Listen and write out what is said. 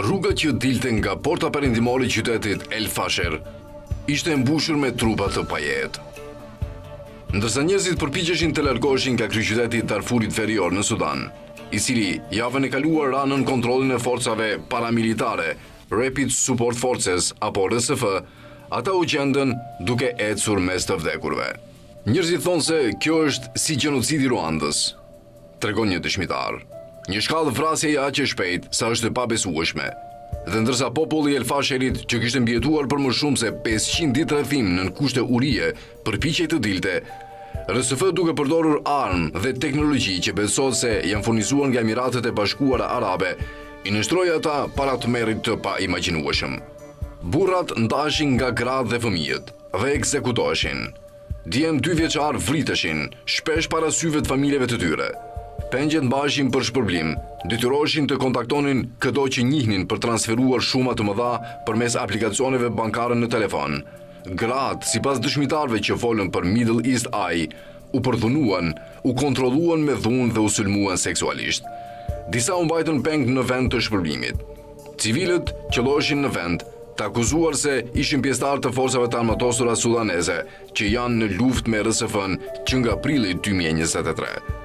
Rruga që dilte nga porta perëndimore e qytetit El Fasher ishte mbushur me trupa të pajetë. Ndërsa njerëzit përpiqeshin të largoheshin nga kryeqyteti i Darfurit Verior në Sudan, i cili javën e kaluar ra nën kontrollin e forcave paramilitare, Rapid Support Forces apo RSF, ata u gjendën duke ecur mes të vdekurve. Njerëzit thonë se kjo është si gjenocidi i Ruandës, tregon një dëshmitar. Një shkallë vrasjeje aq e shpejt sa është e pabesueshme. Dhe ndërsa populli i El Fasherit, që kishte mbijetuar për më shumë se 500 ditë rrethim nën kushte urie, përpiqej të dilte, RSF duke përdorur armë dhe teknologji që besohet se janë furnizuar nga Emiratet e Bashkuara Arabe, i nështroi ata para tmerrit të paimagjinueshëm. Burrat ndaheshin nga gratë dhe fëmijët dhe ekzekutoheshin. Djem 2 vjeçar vriteshin, shpesh para syve të familjeve të tyre. Pengjet mbaheshin për shpërblim, detyroheshin të kontaktonin këto që njihnin për transferuar shuma të mëdha përmes aplikacioneve bankare në telefon. Gratë, sipas dëshmitarëve që folën për Middle East Eye, u përdhunuan, u kontrolluan me dhunë dhe u sulmuan seksualisht. Disa u mbajtën peng në vend të shpërblimit. Civilët qëlloheshin në vend, të akuzuar se ishin pjesëtar të forcave të armatosura sudaneze, që janë në luftë me RSF-n që nga prilli 2023.